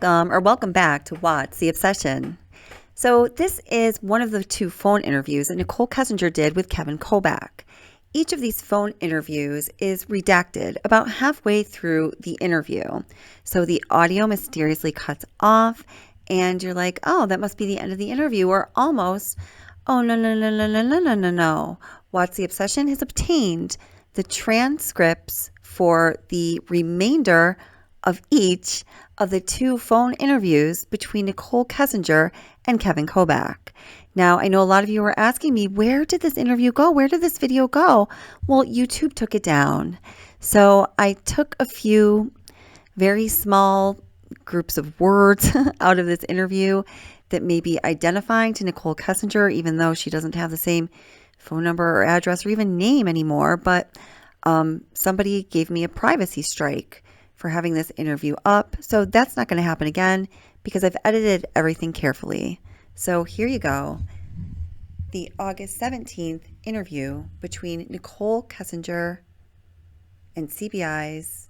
Welcome back to What's the Obsession. So this is one of the two phone interviews that Nichol Kessinger did with Kevin Kobach. Each of these phone interviews is redacted about halfway through the interview. So the audio mysteriously cuts off and you're like, oh, that must be the end of the interview, or almost, oh, no. What's the Obsession has obtained the transcripts for the remainder of each of the two phone interviews between Nichol Kessinger and Kevin Kobach. Now, I know a lot of you were asking me, where did this interview go? Where did this video go? Well, YouTube took it down. So I took a few very small groups of words out of this interview that may be identifying to Nichol Kessinger, even though she doesn't have the same phone number or address or even name anymore. But somebody gave me a privacy strike for having this interview up. So that's not going to happen again because I've edited everything carefully. So here you go. The August 17th interview between Nichol Kessinger and CBI's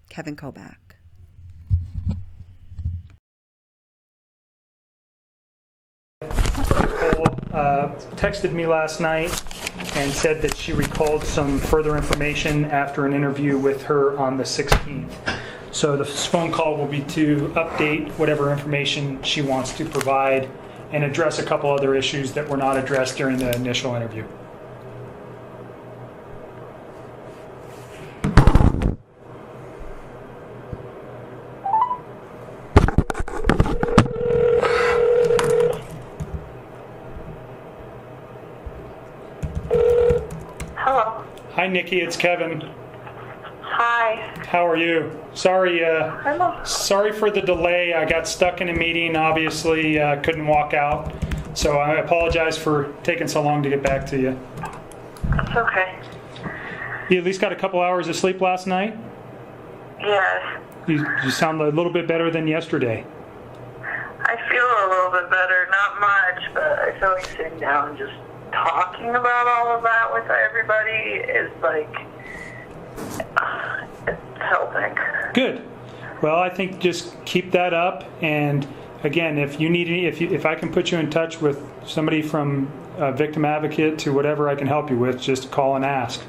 Kevin Kobach. Nicole texted me last night and said that she recalled some further information after an interview with her on the 16th. So the phone call will be to update whatever information she wants to provide and address a couple other issues that were not addressed during the initial interview. Hello. Hi, Nikki. It's Kevin. Hi. How are you? Sorry Hello. sorry for the delay. I got stuck in a meeting, obviously couldn't walk out. So I apologize for taking so long to get back to you. It's okay. You at least got a couple hours of sleep last night? Yes. You sound a little bit better than yesterday. I feel a little bit better. Not much, but I feel like sitting down and just talking about all of that with everybody is like, it's helping. Good. Well, I think just keep that up. And again, if you need any, if I can put you in touch with somebody from a victim advocate to whatever I can help you with, just call and ask.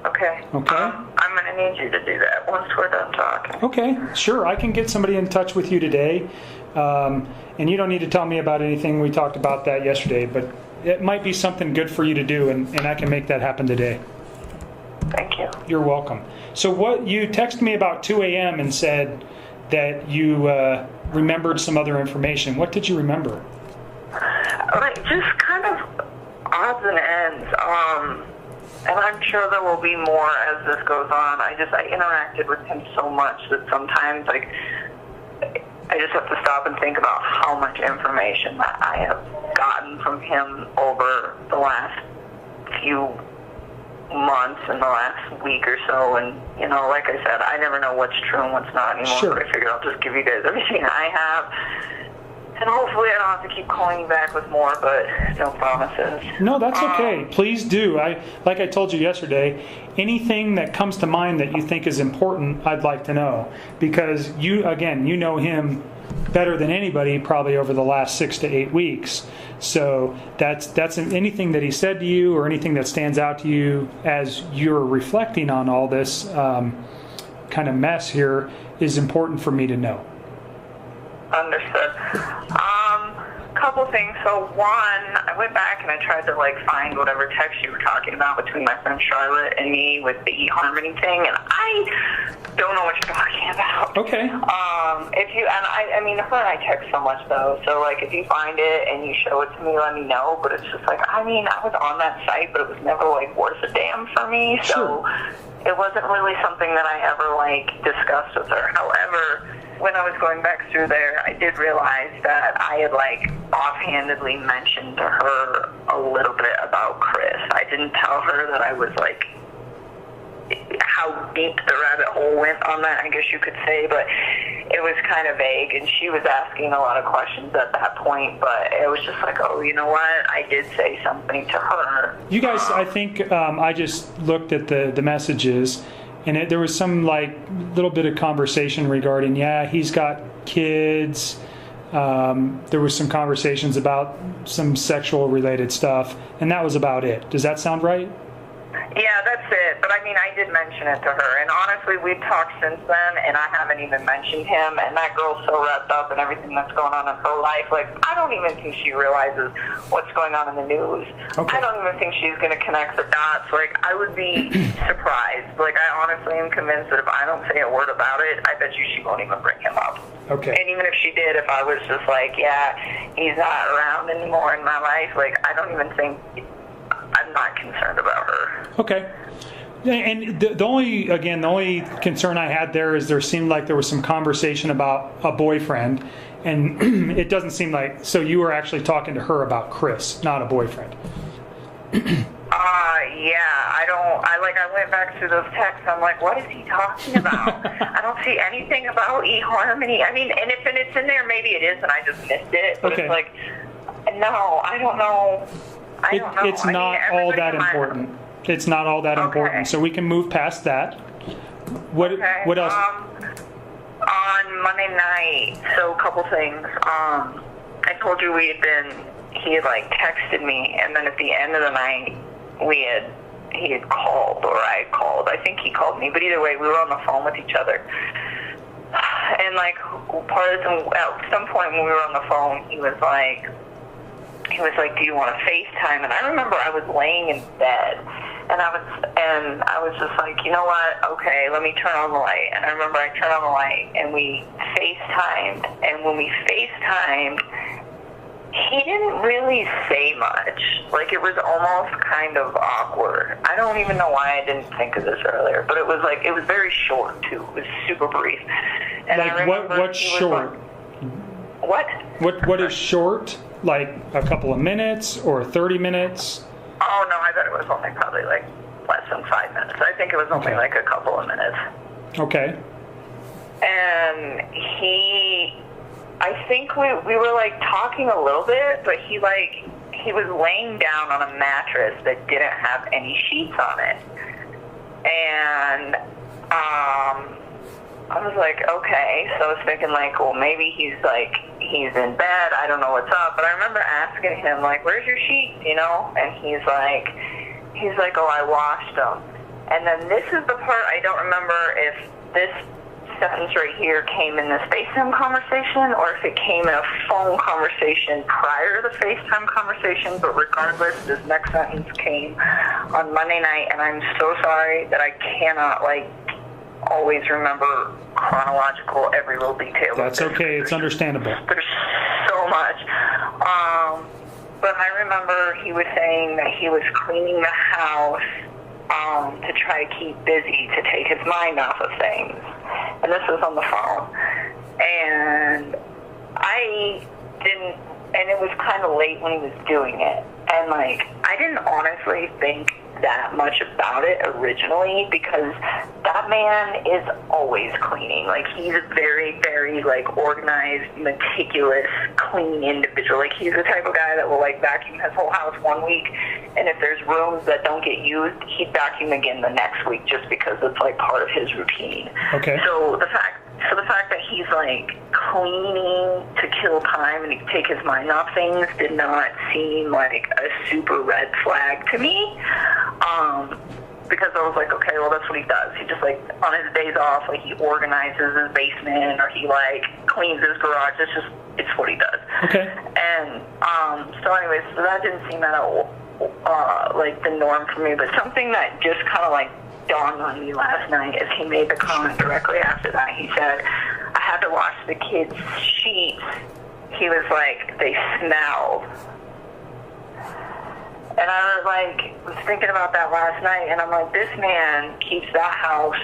Okay. Okay. I'm going to need you to do that once we're done talking. Okay, sure. I can get somebody in touch with you today. And you don't need to tell me about anything. We talked about that yesterday, but it might be something good for you to do, and I can make that happen today. Thank you. You're welcome. So what you texted me about 2 a.m. and said that you remembered some other information. What did you remember? Like, just kind of odds and ends. And I'm sure there will be more as this goes on. I interacted with him so much that sometimes, like, I just have to stop and think about how much information that I have gotten from him over the last few months and the last week or so. And, like I said, I never know what's true and what's not anymore. Sure. So I figured I'll just give you guys everything I have. And hopefully I don't have to keep calling you back with more, but no promises. No, that's okay. Please do. Like I told you yesterday, anything that comes to mind that you think is important, I'd like to know. Because you know him better than anybody probably over the last 6 to 8 weeks. So that's anything that he said to you or anything that stands out to you as you're reflecting on all this kind of mess here is important for me to know. Understood. Couple things. So one, I went back and I tried to find whatever text you were talking about between my friend Charlotte and me with the eHarmony thing, and I don't know what you're talking about. Okay. I mean, her and I text so much though. So if you find it and you show it to me, let me know. But it's just I was on that site, but it was never worth a damn for me. So it wasn't really something that I ever discussed with her. However, when I was going back through there, I did realize that I had offhandedly mentioned to her a little bit about Chris. I didn't tell her that I was how deep the rabbit hole went on that, I guess you could say, but it was kind of vague, and she was asking a lot of questions at that point, but it was just oh, you know what, I did say something to her. You guys, I think I just looked at the messages, and there was some like little bit of conversation regarding, yeah, he's got kids. There was some conversations about some sexual related stuff, and that was about it. Does that sound right? Yeah, that's it. But I mean, I did mention it to her, and honestly, we've talked since then, and I haven't even mentioned him, and that girl's so wrapped up in everything that's going on in her life. Like, I don't even think she realizes what's going on in the news. Okay. I don't even think she's going to connect the dots. Like, I would be surprised. Like, I honestly am convinced that if I don't say a word about it, I bet you she won't even bring him up. Okay. And even if she did, if I was just like, yeah, he's not around anymore in my life, like, I don't even think... I'm not concerned about her. Okay. And the only concern I had there is there seemed like there was some conversation about a boyfriend, and it doesn't seem like, so you were actually talking to her about Chris, not a boyfriend. Yeah, I went back through those texts. I'm like, what is he talking about? I don't see anything about eHarmony. I mean, and if it's in there, maybe it is, and I just missed it. But Okay. It's like, no, I don't know. I don't know. It's not all that important. It's not all that important. So we can move past that. What else? On Monday night, so a couple things. I told you he had like texted me, and then at the end of the night, he had called, or I had called. I think he called me, but either way, we were on the phone with each other. And like at some point when we were on the phone, he was like, do you want to FaceTime? And I remember I was laying in bed, and I was just like, you know what? Okay, let me turn on the light. And I remember I turned on the light, and we FaceTimed. And when we FaceTimed, he didn't really say much. Like, it was almost kind of awkward. I don't even know why I didn't think of this earlier, but it was very short too. It was super brief. And like what's short? What? What is short? Like a couple of minutes or 30 minutes? Oh, no, I bet it was only probably like less than 5 minutes. I think it was only like a couple of minutes. Okay. And I think we were like talking a little bit, but he was laying down on a mattress that didn't have any sheets on it. And I was like, okay. So I was thinking like, well, maybe he's in bed. I don't know what's up. But I remember asking him like, where's your sheets, you know? And he's like, oh, I washed them. And then this is the part I don't remember if this sentence right here came in this FaceTime conversation or if it came in a phone conversation prior to the FaceTime conversation. But regardless, this next sentence came on Monday night, and I'm so sorry that I cannot always remember chronological every little detail. That's okay. It's understandable. There's so much. But I remember he was saying that he was cleaning the house to try to keep busy, to take his mind off of things. And this was on the phone. And and it was kind of late when he was doing it. And I didn't honestly think that much about it originally, because that man is always cleaning. He's a very, very organized, meticulous, clean individual. He's the type of guy that will vacuum his whole house one week, and if there's rooms that don't get used, he'd vacuum again the next week, just because it's part of his routine. Okay. So the fact that he's cleaning to kill time and he take his mind off things did not seem like a super red flag to me. Because I was like, okay, well, that's what he does. He just on his days off, he organizes his basement, or he cleans his garage. It's what he does. Okay. And so anyways, so that didn't seem at all the norm for me. But something that just kind of dawned on me last night as he made the comment directly after that. He said, I had to wash the kids' sheets. He was like, they smelled. And I was thinking about that last night, and I'm like, this man keeps that house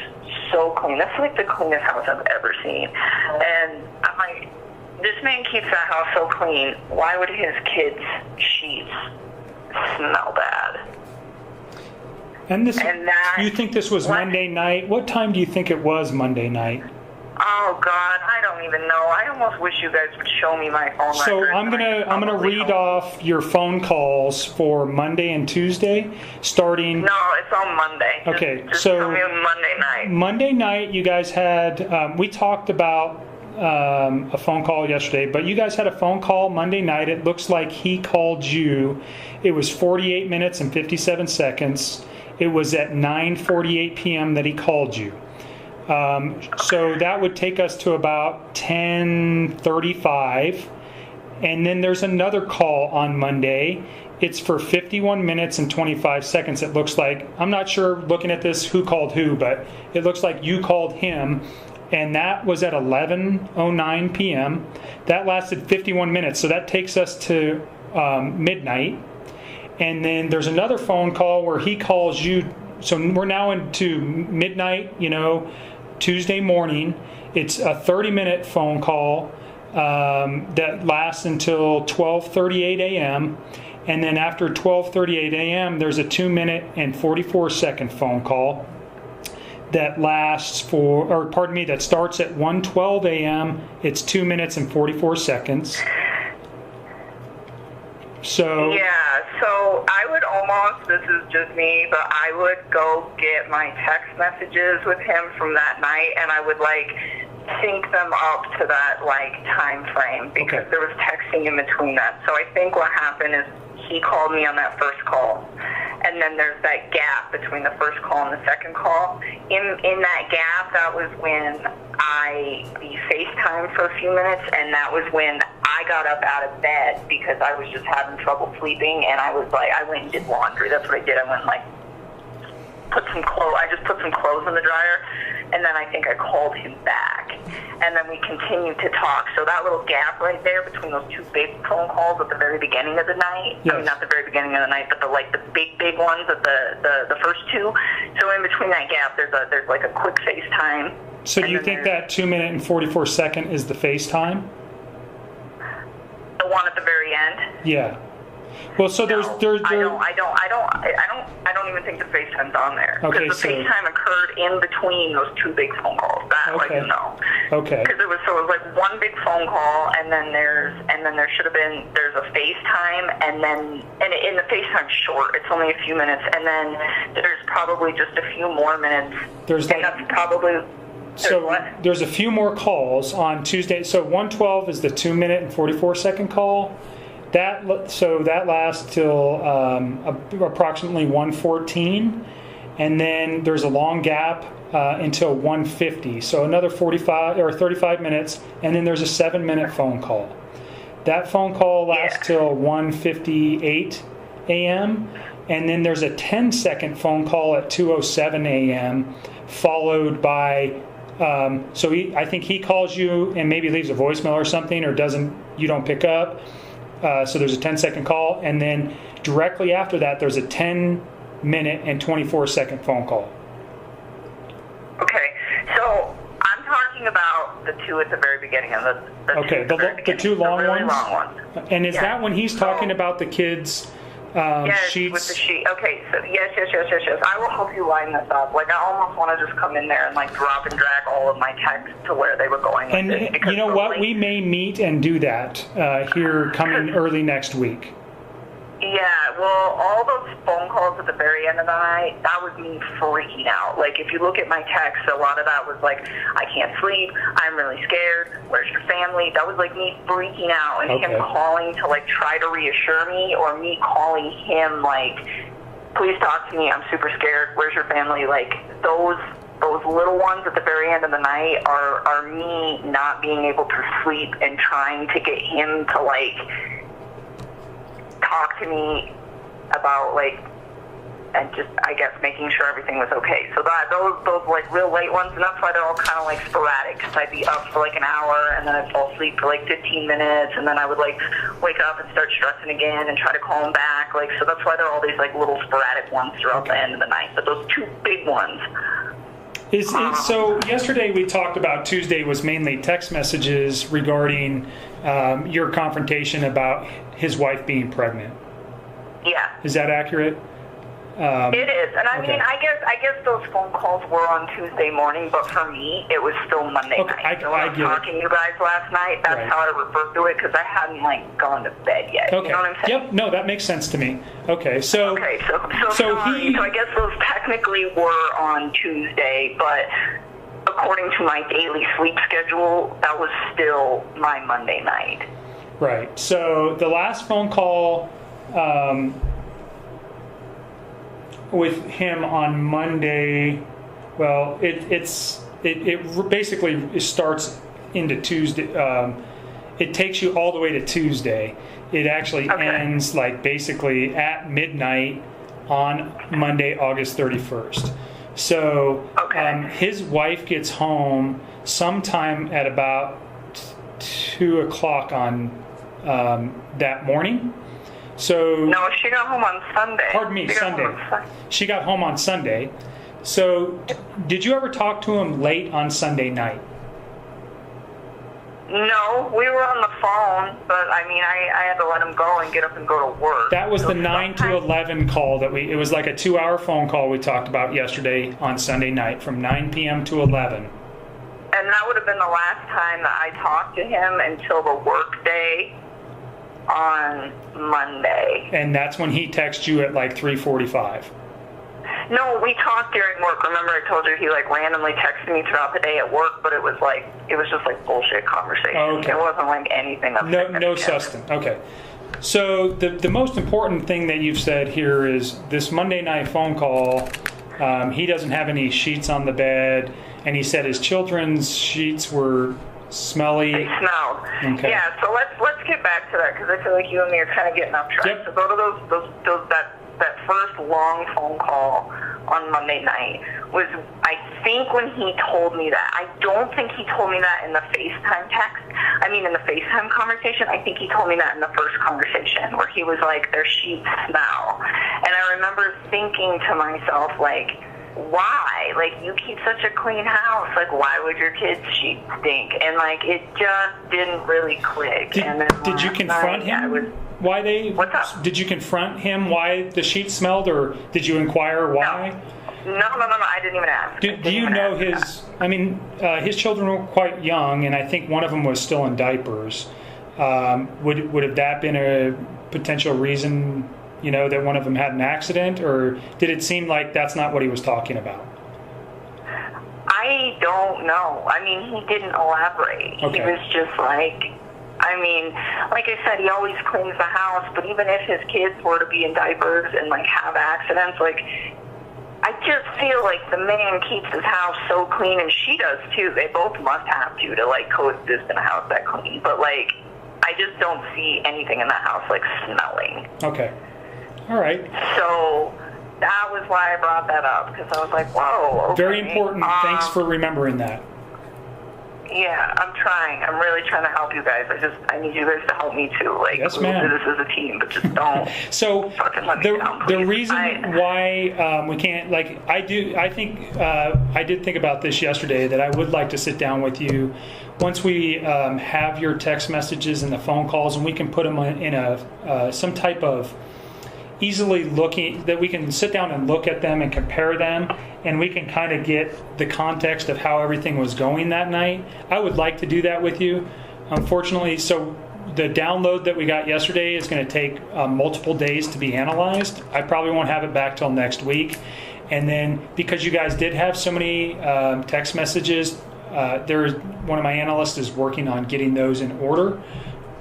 so clean. That's the cleanest house I've ever seen. And I'm like, this man keeps that house so clean. Why would his kids' sheets smell bad? And you think this was Monday night? What time do you think it was Monday night? Oh God, I don't even know. I almost wish you guys would show me my phone So records. I'm gonna read off your phone calls for Monday and Tuesday, starting. No, it's on Monday. Okay, just so tell me Monday night. Monday night, you guys had. We talked about a phone call yesterday, but you guys had a phone call Monday night. It looks like he called you. It was 48 minutes and 57 seconds. It was at 9:48 p.m. that he called you. So that would take us to about 10:35. And then there's another call on Monday. It's for 51 minutes and 25 seconds, it looks like. I'm not sure, looking at this, who called who, but it looks like you called him. And that was at 11:09 p.m. That lasted 51 minutes. So that takes us to midnight. And then there's another phone call where he calls you. So we're now into midnight, Tuesday morning. It's a 30-minute phone call that lasts until 12:38 a.m. And then after 12:38 a.m., there's a 2-minute and 44-second phone call that lasts that starts at 1:12 a.m. It's 2 minutes and 44 seconds. So I would almost, this is just me, but I would go get my text messages with him from that night, and I would sync them up to that time frame, because there was texting in between that. So I think what happened is he called me on that first call, and then there's that gap between the first call and the second call. In that gap, that was when we FaceTimed for a few minutes, and that was when I got up out of bed because I was just having trouble sleeping, and I went and did laundry. That's what I did. I went I just put some clothes in the dryer, and then I think I called him back, and then we continued to talk. So that little gap right there between those two big phone calls at the very beginning of the night, yes. I mean, not the very beginning of the night, but the big ones at the first two. So in between that gap, there's a quick FaceTime. So do you think that 2 minute and 44 second is the FaceTime? The one at the very end? Yeah. Well, so I don't even think the FaceTime's on there. Okay, because the FaceTime occurred in between those two big phone calls. Okay. Okay. Because it was one big phone call, and then there's a FaceTime, and in the FaceTime short, it's only a few minutes, and then there's probably just a few more minutes. That's probably. There's a few more calls on Tuesday. So 1:12 is the 2 minute and 44 second call. That lasts till approximately 1:14, and then there's a long gap until 1:50. So another 45 or 35 minutes, and then there's a 7-minute phone call. That phone call lasts till 1:58 a.m. And then there's a 10-second phone call at 2:07 a.m. followed by. I think he calls you and maybe leaves a voicemail or something, or you don't pick up. So there's a 10-second call, and then directly after that, there's a 10-minute and 24-second phone call. Okay, so I'm talking about the two at the very beginning of the two long really ones. Long ones. And is that when he's talking about the kids' yes, sheets? with the sheet. Okay, so yes. I will help you line this up. I almost want to just come in there and drop and drag all of my texts to where they were going. And you know what? We may meet and do that here coming early next week. Yeah, well, all those phone calls at the very end of the night, that was me freaking out. If you look at my text, a lot of that was I can't sleep, I'm really scared, where's your family? That was me freaking out, and him calling to try to reassure me, or me calling him please talk to me, I'm super scared, where's your family? Those little ones at the very end of the night are me not being able to sleep and trying to get him to talk to me about and just I guess making sure everything was okay. So those real late ones, and that's why they're all kind of sporadic, because I'd be up for an hour, and then I'd fall asleep for 15 minutes, and then I would wake up and start stressing again and try to call them back. So that's why there are all these little sporadic ones throughout the end of the night. But those two big ones. So yesterday we talked about Tuesday was mainly text messages regarding your confrontation about his wife being pregnant. Yeah. Is that accurate? It is, and I mean, I guess those phone calls were on Tuesday morning, but for me, it was still Monday night. So when I was talking to you guys last night, that's how I referred to it, because I hadn't gone to bed yet. Okay. You know what I'm saying? Yep. No, that makes sense to me. Okay. So I guess those technically were on Tuesday, but according to my daily sleep schedule, that was still my Monday night. Right. So the last phone call with him on Monday, well, it basically starts into Tuesday. It takes you all the way to Tuesday. It actually ends basically at midnight on Monday, August 31st. So his wife gets home sometime at about 2 o'clock on that morning. So no, she got home on Sunday. Pardon me, Sunday. She got home on Sunday. So did you ever talk to him late on Sunday night? No, we were on the phone, but I mean, I had to let him go and get up and go to work. That was the 9 to 11 call it was like a 2-hour phone call we talked about yesterday on Sunday night from 9 p.m. to 11. And that would have been the last time that I talked to him until the work day on Monday. And that's when he texted you at 3:45. No, we talked during work. Remember I told you he randomly texted me throughout the day at work, but it was just bullshit conversation. Oh, okay. It wasn't anything of no substance. Okay. So the most important thing that you've said here is this Monday night phone call, he doesn't have any sheets on the bed, and he said his children's sheets were smelly. They smelled. Okay. Yeah, so let's get back to that, because I feel like you and me are kind of getting off track. Yep. So go to that first long phone call on Monday night was, I think, when he told me that. I don't think he told me that in the FaceTime text. I mean, in the FaceTime conversation. I think he told me that in the first conversation, where he was like, their sheets smell. And I remember thinking to myself, why? You keep such a clean house. Why would your kids' sheets stink? And it just didn't really click. Did you confront him? Why they? What's up? Did you confront him why the sheets smelled, or did you inquire why? No. I didn't even ask. Do you know his? I mean, his children were quite young, and I think one of them was still in diapers. Would have that been a potential reason? That one of them had an accident, or did it seem like that's not what he was talking about? I don't know. I mean, he didn't elaborate. Okay. He was just like I said, he always cleans the house, but even if his kids were to be in diapers and have accidents, I just feel like the man keeps his house so clean, and she does too. They both must have to coexist in a house that clean. But I just don't see anything in that house smelling. Okay. All right. So that was why I brought that up, because I was like, whoa. Okay. Very important. Thanks for remembering that. Yeah, I'm trying. I'm really trying to help you guys. I need you guys to help me too. Yes, ma'am. We'll do this as a team, but just don't. So fucking let me down, please. the reason why we can't, I did think about this yesterday, that I would like to sit down with you once we have your text messages and the phone calls, and we can put them in some type of easily looking, that we can sit down and look at them and compare them, and we can kind of get the context of how everything was going that night. I would like to do that with you. Unfortunately, so the download that we got yesterday is going to take multiple days to be analyzed. I probably won't have it back till next week. And then because you guys did have so many text messages, one of my analysts is working on getting those in order,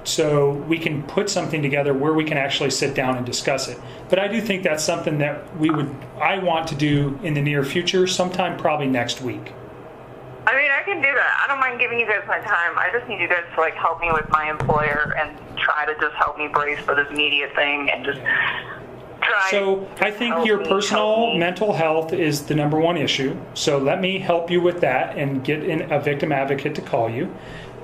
so we can put something together where we can actually sit down and discuss it. But I do think that's something that I want to do in the near future, sometime probably next week. I mean, I can do that. I don't mind giving you guys my time. I just need you guys to help me with my employer and try to just help me brace for this media thing and just try. So I think your personal mental health is the number one issue. So let me help you with that and get a victim advocate to call you.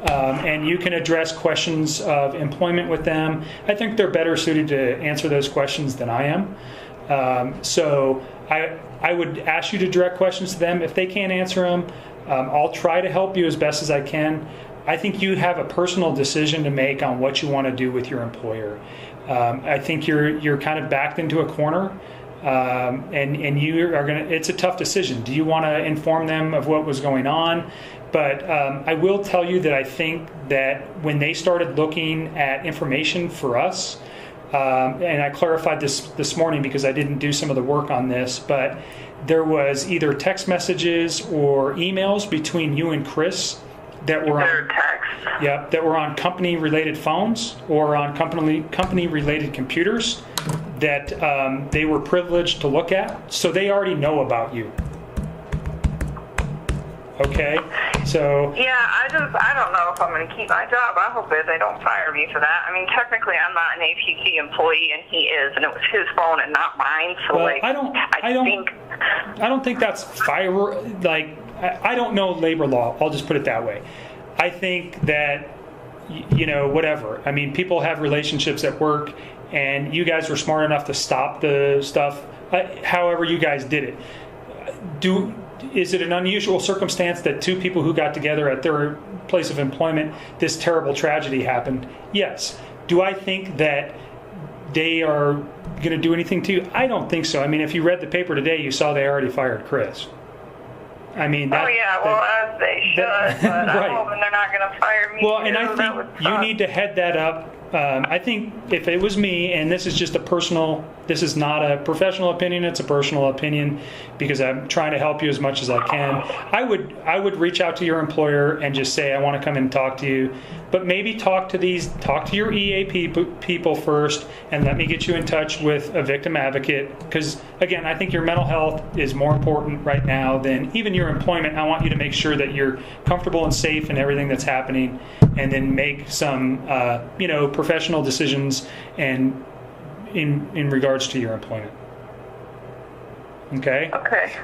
And you can address questions of employment with them. I think they're better suited to answer those questions than I am. So I would ask you to direct questions to them. If they can't answer them, I'll try to help you as best as I can. I think you have a personal decision to make on what you want to do with your employer. I think you're kind of backed into a corner. and you are going to, it's a tough decision. Do you want to inform them of what was going on? But I will tell you that I think that when they started looking at information for us, and I clarified this morning because I didn't do some of the work on this, but there was either text messages or emails between you and Chris that were on that were on company related phones or on company related computers that they were privileged to look at, so they already know about you. Okay, so yeah, I don't know if I'm going to keep my job. I hope they don't fire me for that. I mean, technically, I'm not an APC employee, and he is, and it was his phone and not mine. So, well, like, I don't think that's fire. Like, I don't know labor law. I'll just put it that way. I think that, you know, whatever. I mean, people have relationships at work, and you guys were smart enough to stop the stuff. However, you guys did it. Is it an unusual circumstance that two people who got together at their place of employment, this terrible tragedy happened? Yes. Do I think that they are going to do anything to you? I don't think so. I mean, if you read the paper today, you saw they already fired Chris. I mean, as they should, but right. I'm hoping they're not going to fire me. Well, and I think you need to head that up. I think if it was me, and this is just this is not a professional opinion, it's a personal opinion, because I'm trying to help you as much as I can. I would reach out to your employer and just say, I want to come in and talk to you, but maybe talk to your EAP people first, and let me get you in touch with a victim advocate, because again, I think your mental health is more important right now than even your employment. I want you to make sure that you're comfortable and safe in everything that's happening, and then make some professional decisions and in regards to your employment. Okay.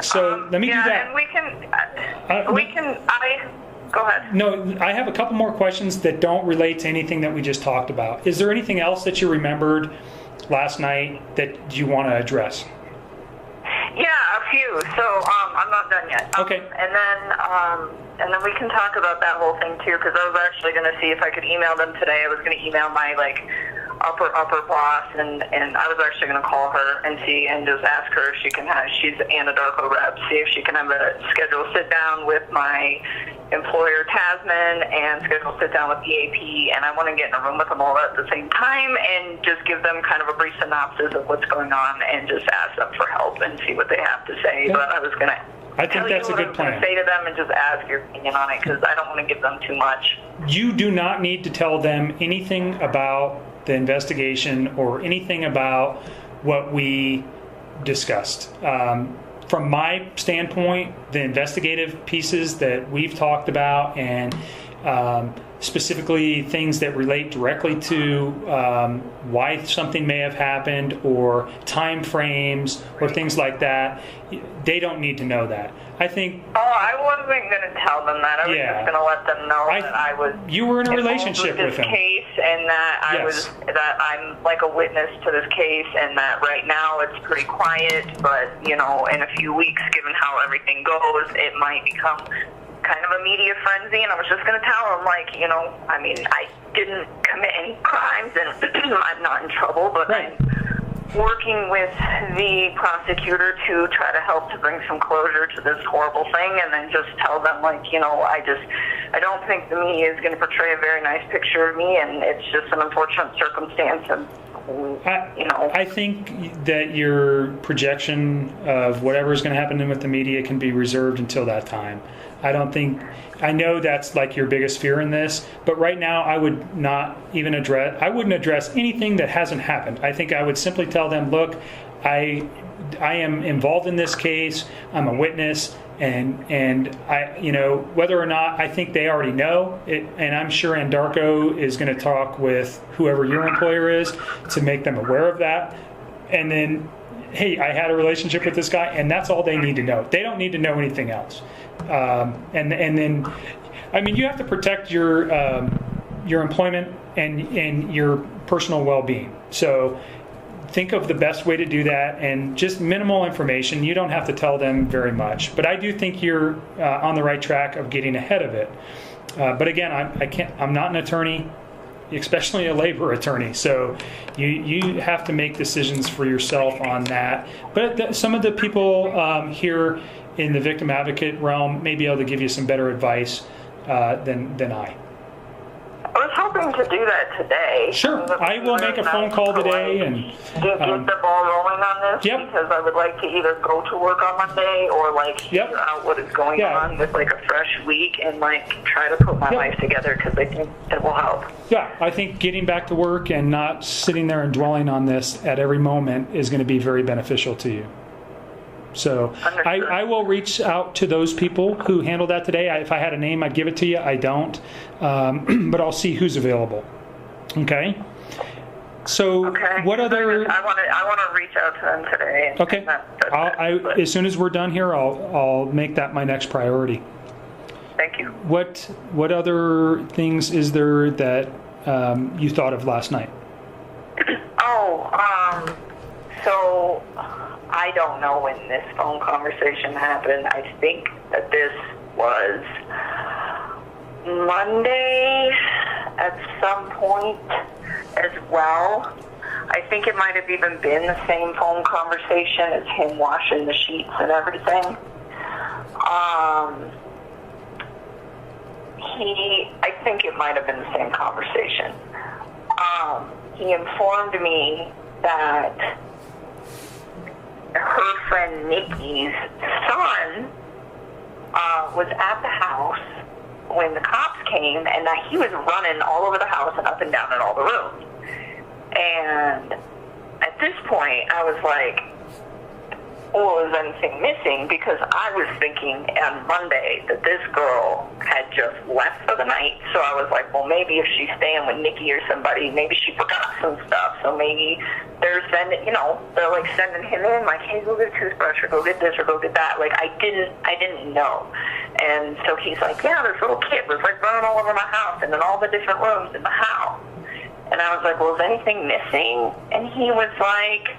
So let me do that. And we can. Go ahead. No, I have a couple more questions that don't relate to anything that we just talked about. Is there anything else that you remembered last night that you want to address? Yeah, a few. So I'm not done yet. Okay. And then we can talk about that whole thing too, because I was actually going to see if I could email them today. I was going to email my upper boss, and I was actually going to call her and just ask her if she can have, she's Anadarko rep, see if she can have a schedule sit down with my employer Tasman and schedule sit down with EAP, and I want to get in a room with them all at the same time and just give them kind of a brief synopsis of what's going on and just ask them for help and see what they have to say. Yeah. But I was going to that's a good plan. Say to them and just ask your opinion on it, because I don't want to give them too much. You do not need to tell them anything about the investigation or anything about what we discussed. From my standpoint, the investigative pieces that we've talked about, and specifically things that relate directly to why something may have happened or time frames or things like that, they don't need to know that. I think. Oh, I wasn't going to tell them that. I was just going to let them know that I was. You were in a relationship with this case, and that that I'm like a witness to this case, and that right now it's pretty quiet. But in a few weeks, given how everything goes, it might become kind of a media frenzy. And I was just going to tell them, I mean, I didn't commit any crimes, and I'm not in trouble, but right. I'm working with the prosecutor to try to help to bring some closure to this horrible thing, and then just tell them, I don't think the media is going to portray a very nice picture of me, and it's just an unfortunate circumstance. And I think that your projection of whatever is going to happen with the media can be reserved until that time. I know that's like your biggest fear in this, but right now I would not even I wouldn't address anything that hasn't happened. I think I would simply tell them, look, I am involved in this case, I'm a witness, and I, whether or not, I think they already know it, and I'm sure Anadarko is going to talk with whoever your employer is to make them aware of that, and then, hey, I had a relationship with this guy, and that's all they need to know. They don't need to know anything else. And then, I mean, you have to protect your employment and your personal well-being. So think of the best way to do that, and just minimal information. You don't have to tell them very much, but I do think you're on the right track of getting ahead of it. But again, I'm not an attorney. especially a labor attorney. So you have to make decisions for yourself on that. But some of the people here in the victim advocate realm may be able to give you some better advice than I. I was hoping to do that today. Sure, I will make a phone call today and get the ball rolling on this. Yep. Because I would like to either go to work on Monday or figure out what is going on with a fresh week and try to put my life together, because I think it will help. Yeah, I think getting back to work and not sitting there and dwelling on this at every moment is going to be very beneficial to you. So I will reach out to those people who handled that today. If I had a name, I'd give it to you. I don't. But I'll see who's available. Okay? So what other... I want to reach out to them today. Okay. As soon as we're done here, I'll make that my next priority. Thank you. What other things is there that you thought of last night? So... I don't know when this phone conversation happened. I think that this was Monday at some point as well. I think it might have even been the same phone conversation as him washing the sheets and everything. I think it might have been the same conversation. He informed me that her friend Nikki's son was at the house when the cops came, and that he was running all over the house and up and down in all the rooms. And at this point, I was like, well, is anything missing? Because I was thinking on Monday that this girl had just left for the night. So I was like, well, maybe if she's staying with Nikki or somebody, maybe she forgot some stuff. So maybe they're sending, they're sending him in, hey, go get a toothbrush or go get this or go get that. I didn't know. And so he's like, yeah, this little kid was running all over my house and in all the different rooms in the house. And I was like, well, is anything missing? And he was like,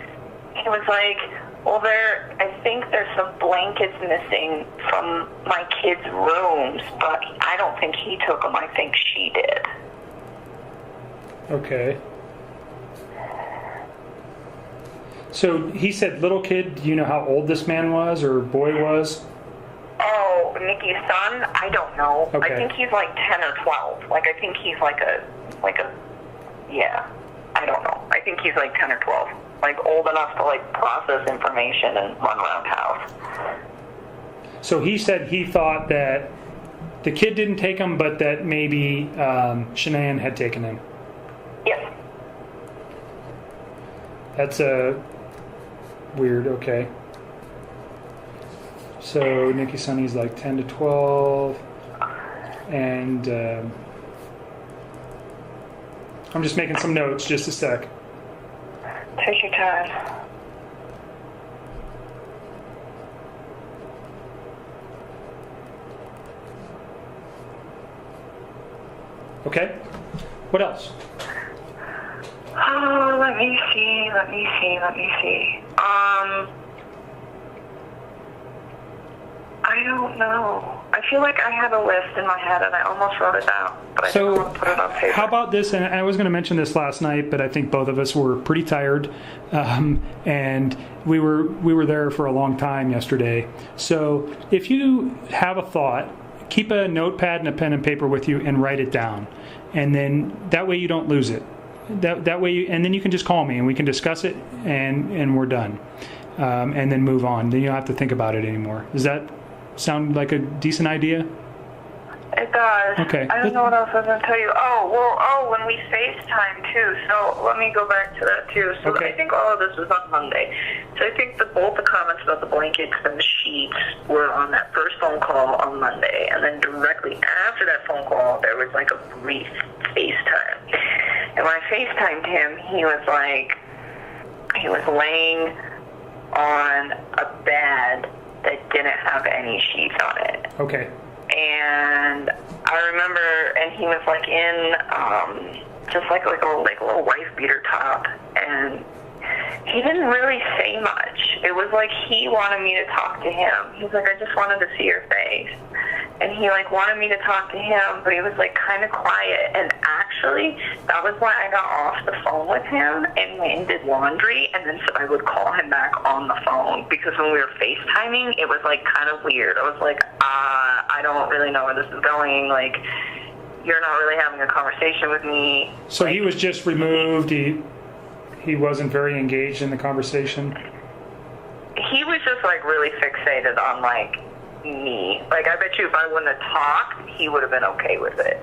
well, I think there's some blankets missing from my kids' rooms, but I don't think he took them. I think she did. Okay. So he said little kid. Do you know how old this man was or boy was? Oh, Nikki's son? I don't know. Okay. I think he's 10 or 12. I think he's yeah. I don't know. I think he's 10 or 12. Old enough to process information and run around house. So he said he thought that the kid didn't take him, but that maybe Shanann had taken him. Yes. That's weird. Okay. So Nikki Sonny's 10 to 12, and I'm just making some notes. Just a sec. Take your time. Okay. What else? Oh, let me see. I don't know. I feel like I had a list in my head and I almost wrote it down, but I didn't want to put it on paper. How about this? And I was going to mention this last night, but I think both of us were pretty tired, and we were there for a long time yesterday. So if you have a thought, keep a notepad and a pen and paper with you and write it down, and then that way you don't lose it. That way, and then you can just call me and we can discuss it, and we're done, and then move on. Then you don't have to think about it anymore. Does that sound like a decent idea? It does. Okay. I don't know what else I was going to tell you. When we FaceTime too. So let me go back to that too. So okay. I think all of this was on Monday. So I think both the comments about the blankets and the sheets were on that first phone call on Monday. And then directly after that phone call, there was a brief FaceTime. And when I FaceTimed him, he was laying on a bed that didn't have any sheets on it. Okay. And I remember, and he was in just like a little wife beater top, and he didn't really say much. It was he wanted me to talk to him. He's I just wanted to see your face. and he like wanted me to talk to him, but he was like kind of quiet. And actually, that was why I got off the phone with him and went and did laundry, and then said I would call him back on the phone, because when we were FaceTiming, it was like kind of weird. I was like, I don't really know where this is going. Like, you're not really having a conversation with me. So like, he was just removed. He wasn't very engaged in the conversation. He was just like really fixated on like me. Like, I bet you if I wouldn't have talked, he would have been okay with it.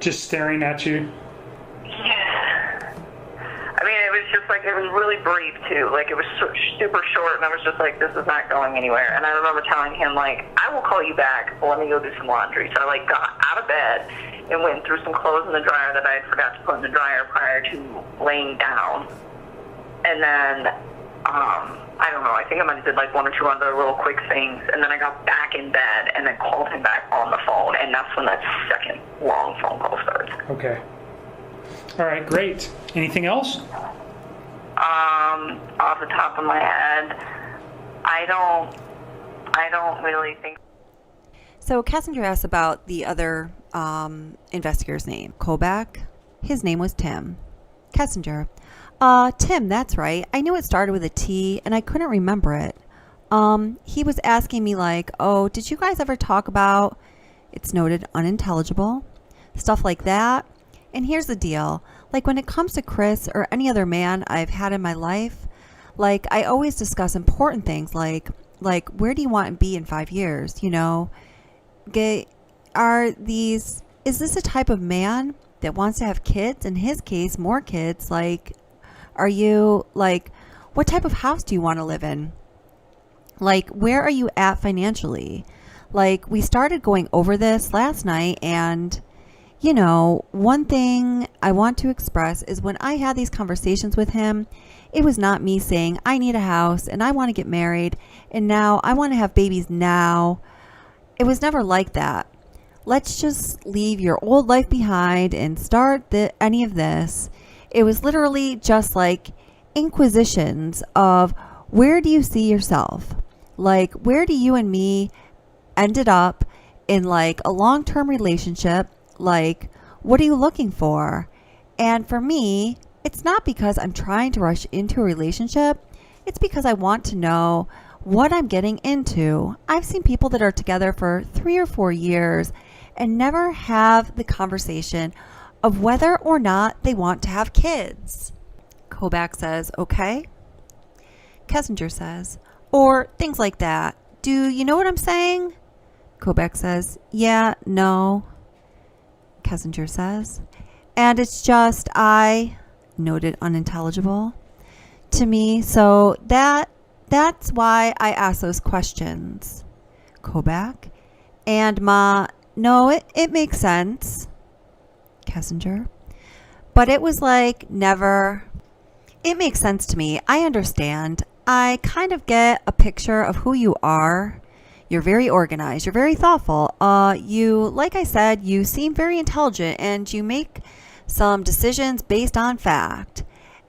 Just staring at you? Yeah. I mean, it was just like, it was really brief too. Like, it was super short, and I was just like, this is not going anywhere. And I remember telling him, like, I will call you back, but let me go do some laundry. So I like got out of bed and went and threw some clothes in the dryer that I had forgot to put in the dryer prior to laying down. And then, I don't know, I think I might have did like one or two other little quick things, and then I got back in bed and then called him back on the phone, and that's when that second long phone call started. Okay. All right, great. Anything else? Off the top of my head, I don't really think. So Kessinger asked about the other investigator's name, Kobach. His name was Tim. Kessinger. Tim, that's right. I knew it started with a T, and I couldn't remember it. He was asking me like, oh, did you guys ever talk about, it's noted unintelligible, stuff like that? And here's the deal. Like, when it comes to Chris or any other man I've had in my life, like, I always discuss important things like where do you want to be in 5 years? You know, is this a type of man that wants to have kids? In his case, more kids. Like, are you, like, what type of house do you want to live in? Like, where are you at financially? Like, we started going over this last night, and, you know, one thing I want to express is when I had these conversations with him, it was not me saying, I need a house, and I want to get married, and now I want to have babies now. It was never like that. Let's just leave your old life behind and start any of this. It was literally just like inquisitions of, where do you see yourself? Like, where do you and me ended up in like a long-term relationship? Like, what are you looking for? And for me, it's not because I'm trying to rush into a relationship. It's because I want to know what I'm getting into. I've seen people that are together for 3 or 4 years and never have the conversation of whether or not they want to have kids. Kobach says, okay. Kessinger says, or things like that. Do you know what I'm saying? Kobach says, yeah, no. Kessinger says, and it's just, I noted unintelligible to me. So that's why I ask those questions. Kobach, and no, it makes sense. Kessinger, but it was like never. It makes sense to me. I understand. I kind of get a picture of who you are. You're very organized. You're very thoughtful. You, like I said, you seem very intelligent, and you make some decisions based on fact.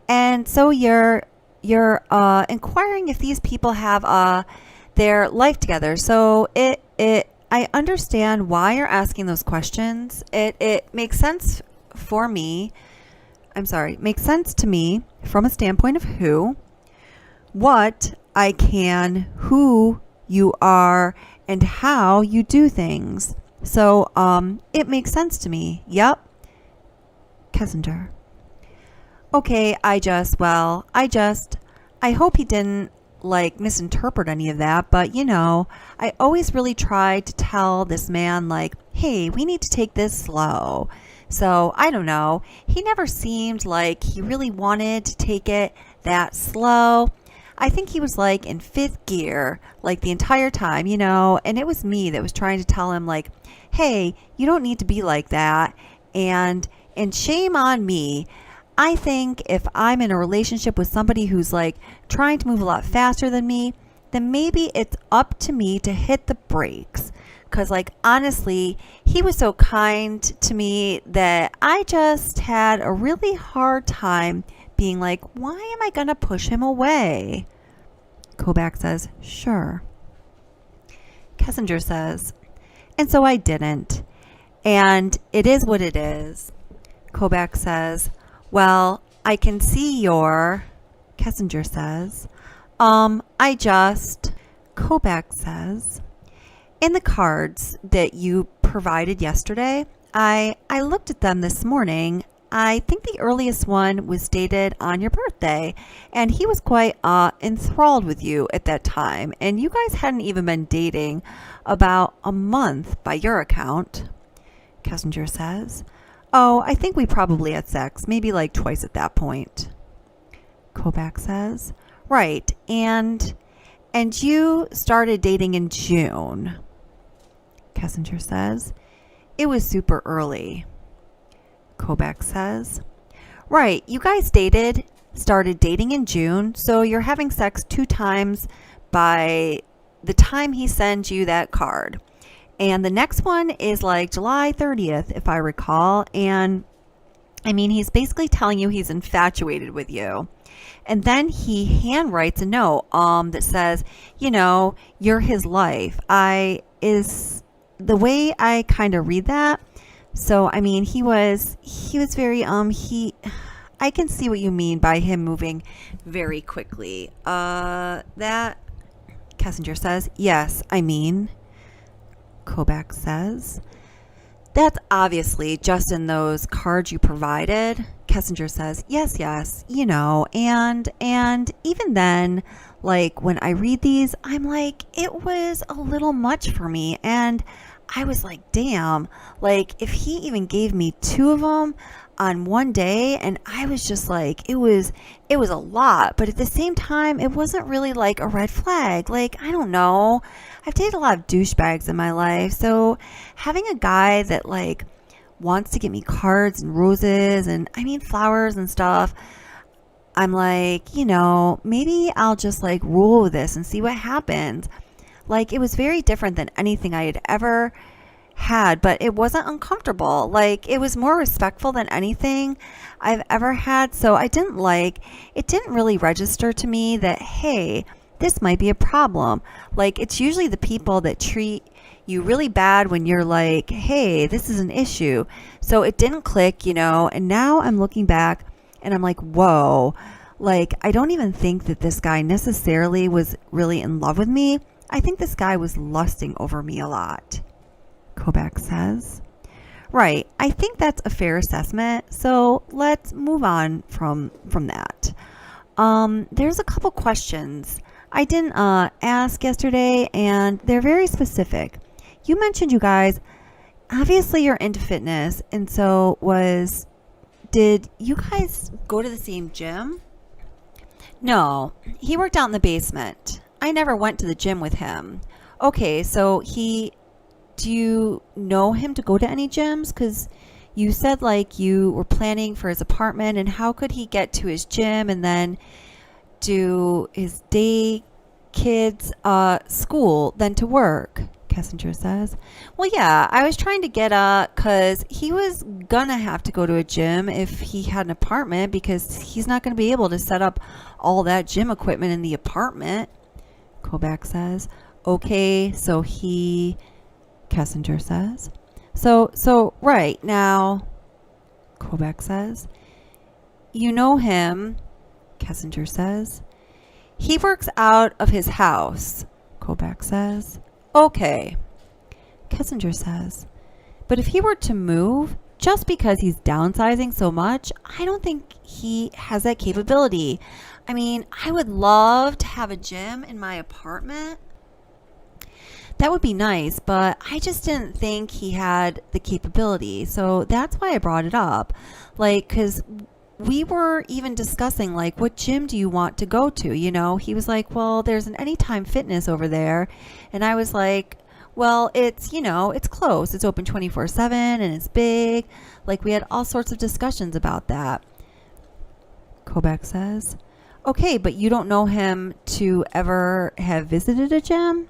And so you're inquiring if these people have their life together. So I understand why you're asking those questions. It makes sense for me. Makes sense to me from a standpoint of what I can, who you are, and how you do things. So it makes sense to me. Yep. Kessinger. Okay, I hope he didn't like misinterpret any of that, but you know, I always really tried to tell this man like, hey, we need to take this slow. So I don't know. He never seemed like he really wanted to take it that slow. I think he was like in 5th gear like the entire time, you know, and it was me that was trying to tell him like, hey, you don't need to be like that. And shame on me. I think if I'm in a relationship with somebody who's like trying to move a lot faster than me, then maybe it's up to me to hit the brakes. Because like, honestly, he was so kind to me that I just had a really hard time being like, why am I going to push him away? Kobach says, sure. Kessinger says, And so I didn't. And it is what it is. Kobach says, well, I can see your, Kessinger says, Kobach says, in the cards that you provided yesterday, I looked at them this morning. I think the earliest one was dated on your birthday, and he was quite enthralled with you at that time. And you guys hadn't even been dating about a month by your account, Kessinger says. Oh, I think we probably had sex, maybe like twice at that point. Kobach says, right, and you started dating in June. Kessinger says, it was super early. Kobach says, right, you guys started dating in June, so you're having sex 2 times by the time he sends you that card. And the next one is like July 30th, if I recall. And I mean, he's basically telling you he's infatuated with you. And then he handwrites a note that says, you know, you're his life. Is the way I kind of read that. So, I mean, he was very, I can see what you mean by him moving very quickly. That, Kessinger says, yes, I mean, Kobach says, that's obviously just in those cards you provided. Kessinger says, yes, you know, and even then, like, when I read these, I'm like, it was a little much for me, and I was like, damn, like, if he even gave me 2 of them on one day, and I was just like, it was a lot, but at the same time, it wasn't really like a red flag. Like, I don't know, I've dated a lot of douchebags in my life, so having a guy that like wants to get me cards and roses and I mean flowers and stuff, I'm like, you know, maybe I'll just like roll with this and see what happens. Like, it was very different than anything I had ever had, but it wasn't uncomfortable. Like, it was more respectful than anything I've ever had. So it didn't really register to me that, hey, this might be a problem. Like, it's usually the people that treat you really bad when you're like, hey, this is an issue. So it didn't click, you know, and now I'm looking back and I'm like, whoa, like, I don't even think that this guy necessarily was really in love with me. I think this guy was lusting over me a lot. Kobach says, right, I think that's a fair assessment. So let's move on from that. There's a couple questions I didn't ask yesterday, and they're very specific. You mentioned you guys, obviously you're into fitness, and so did you guys go to the same gym? No, he worked out in the basement. I never went to the gym with him. Okay, so do you know him to go to any gyms? Because you said like you were planning for his apartment, and how could he get to his gym and then do his day kids school then to work? Kessinger says, well, yeah, I was trying to get because he was gonna have to go to a gym if he had an apartment, because he's not going to be able to set up all that gym equipment in the apartment. Kobach says, okay, so Kessinger says, so right now, Kobach says, you know him. Kessinger says, he works out of his house. Kobach says, okay. Kessinger says, but if he were to move, just because he's downsizing so much, I don't think he has that capability. I mean, I would love to have a gym in my apartment. That would be nice, but I just didn't think he had the capability. So that's why I brought it up. Like, because we were even discussing, like, what gym do you want to go to? You know, he was like, well, there's an Anytime Fitness over there. And I was like, well, it's, you know, it's close. It's open 24/7 and it's big. Like, we had all sorts of discussions about that. Kobach says, okay, but you don't know him to ever have visited a gym?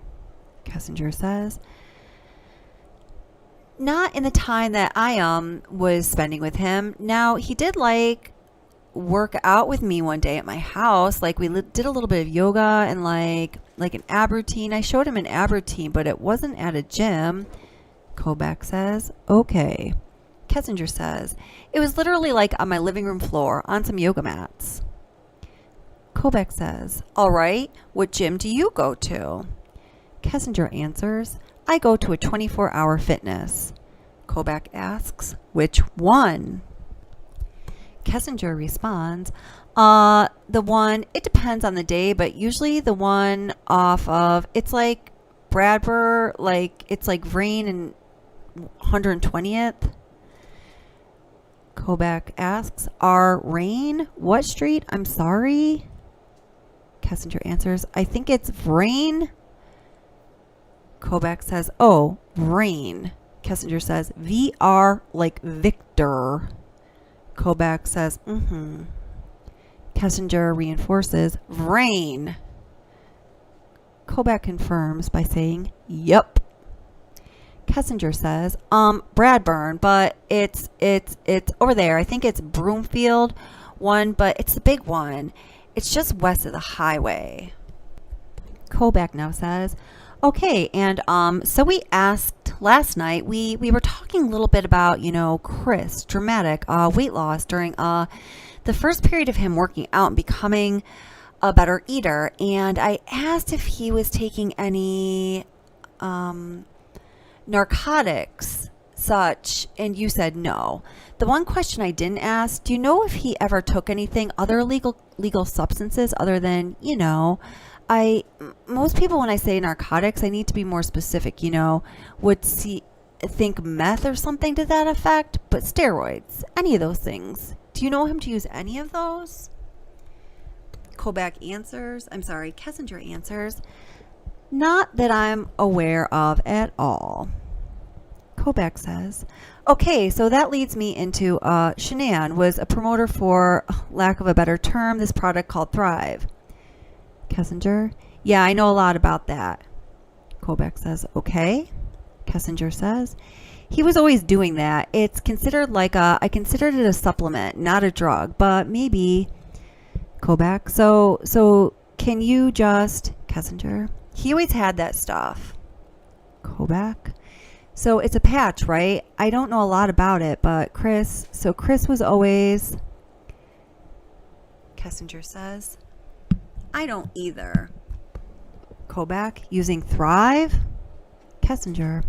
Kessinger says, not in the time that I was spending with him. Now, he did like work out with me one day at my house. Like, we did a little bit of yoga and like an ab routine. I showed him an ab routine, but it wasn't at a gym. Kobach says, okay. Kessinger says, it was literally like on my living room floor on some yoga mats. Kobach says, all right, what gym do you go to? Kessinger answers, I go to a 24-hour fitness. Kobach asks, which one? Kessinger responds, the one, it depends on the day, but usually the one off of, it's like Bradburn, like it's like Vrain and 120th. Kobach asks, our Rain? What street? I'm sorry. Kessinger answers, I think it's Vrain. Kobach says, oh, Vrain. Kessinger says, VR like Victor. Kobach says, Kessinger reinforces, Vrain. Kobach confirms by saying, yep. Kessinger says, Bradburn, but it's over there. I think it's Broomfield one, but it's the big one. It's just west of the highway. Kobach now says, okay, and so we asked last night, we were talking a little bit about, Chris, dramatic weight loss during the first period of him working out and becoming a better eater, and I asked if he was taking any narcotics such, and you said no. The one question I didn't ask, do you know if he ever took anything other legal substances other than, most people when I say narcotics, I need to be more specific, would think meth or something to that effect, but steroids, any of those things. Do you know him to use any of those? Kessinger answers, not that I'm aware of at all. Kobach says, okay, so that leads me into Shanann was a promoter for, lack of a better term, this product called Thrive. Kessinger, yeah, I know a lot about that. Kobach says, okay. Kessinger says, he was always doing that. It's considered I considered it a supplement, not a drug, but maybe. Kobach, so can you just, Kessinger, he always had that stuff. Kobach, so it's a patch, right? I don't know a lot about it, but Chris was always, Kessinger says, I don't either. Kobach, using Thrive? Kessinger,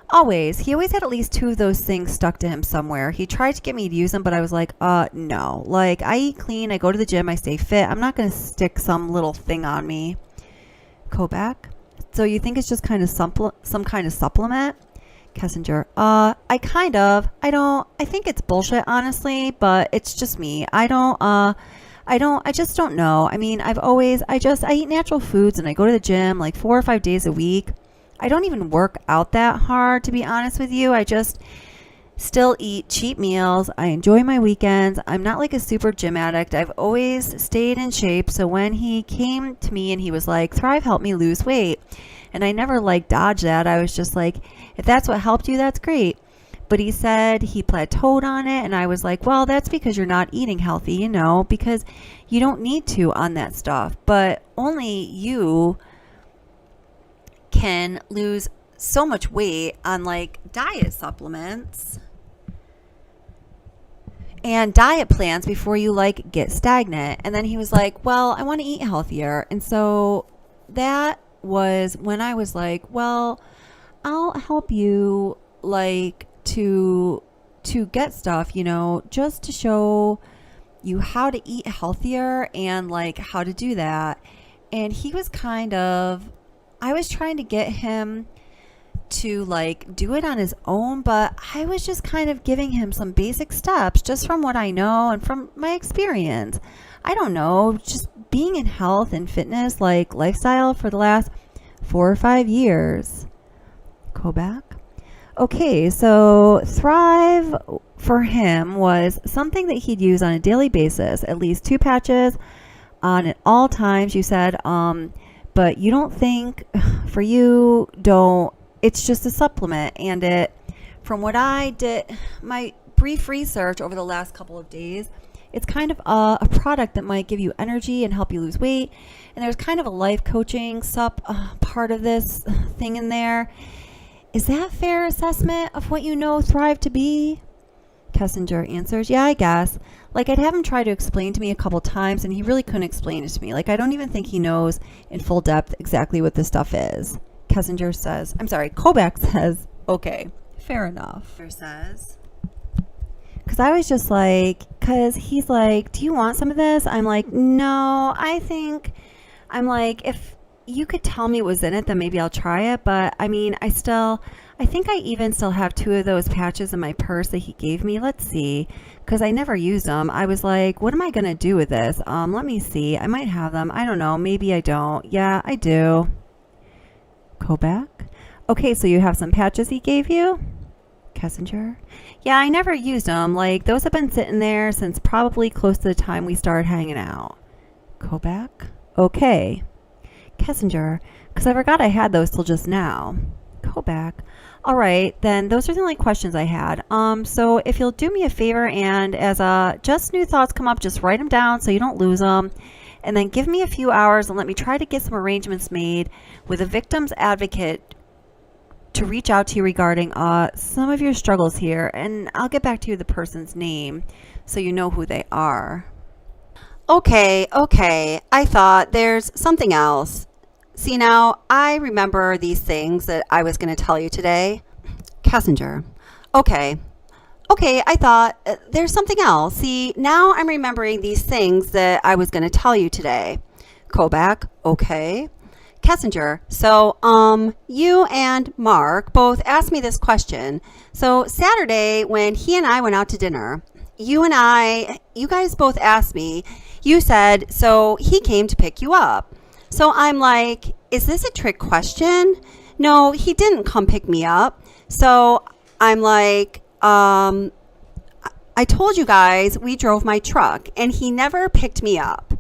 always. He always had at least two of those things stuck to him somewhere. He tried to get me to use them, but I was like, no. Like, I eat clean, I go to the gym, I stay fit. I'm not going to stick some little thing on me. Kobach, so you think it's just some kind of supplement? Kessinger, I think it's bullshit, honestly, but it's just me. I just don't know. I mean, I eat natural foods and I go to the gym like 4 or 5 days a week. I don't even work out that hard, to be honest with you. I just still eat cheap meals. I enjoy my weekends. I'm not like a super gym addict. I've always stayed in shape. So when he came to me and he was like, Thrive helped me lose weight. And I never dodged that. I was just like, if that's what helped you, that's great. But he said he plateaued on it. And I was like, well, that's because you're not eating healthy, because you don't need to on that stuff. But only you can lose so much weight on diet supplements and diet plans before you get stagnant. And then he was like, well, I want to eat healthier. And so that was when I was like, well, I'll help you to get stuff, just to show you how to eat healthier and how to do that. And he was I was trying to get him to do it on his own, but I was just kind of giving him some basic steps just from what I know and from my experience. I don't know, just being in health and fitness lifestyle for the last 4 or 5 years. Kobach, okay, so Thrive for him was something that he'd use on a daily basis, at least 2 patches on at all times, you said, but you don't think, for you, it's just a supplement. And from what I did, my brief research over the last couple of days, it's kind of a product that might give you energy and help you lose weight. And there's kind of a life coaching part of this thing in there. Is that a fair assessment of what you know Thrive to be? Kessinger answers, yeah, I guess. Like, I'd have him try to explain to me a couple times, and he really couldn't explain it to me. Like, I don't even think he knows in full depth exactly what this stuff is. Kessinger says, Kobach says, okay, fair enough. Says, because I was just like, because he's like, do you want some of this? I'm like, no, I'm like, if you could tell me what was in it, then maybe I'll try it. But I mean, I think I even still have 2 of those patches in my purse that he gave me. Let's see, because I never used them. I was like, what am I going to do with this? Let me see. I might have them. I don't know. Maybe I don't. Yeah, I do. Kobach? Okay, so you have some patches he gave you? Kessinger? Yeah, I never used them. Like, those have been sitting there since probably close to the time we started hanging out. Kobach? Okay. Kessinger? Because I forgot I had those till just now. Kobach? All right, then those are the only questions I had. So if you'll do me a favor and as just new thoughts come up, just write them down so you don't lose them. And then give me a few hours and let me try to get some arrangements made with a victim's advocate to reach out to you regarding some of your struggles here. And I'll get back to you the person's name so you know who they are. Okay. I thought there's something else. See, now, I remember these things that I was going to tell you today. Kessinger. Okay, I thought there's something else. See, now I'm remembering these things that I was going to tell you today. Kobach. Okay. Kessinger. So, you and Mark both asked me this question. So, Saturday, when he and I went out to dinner, you guys both asked me, you said, so he came to pick you up. So I'm like, is this a trick question? No, he didn't come pick me up. So I'm like, I told you guys we drove my truck and he never picked me up.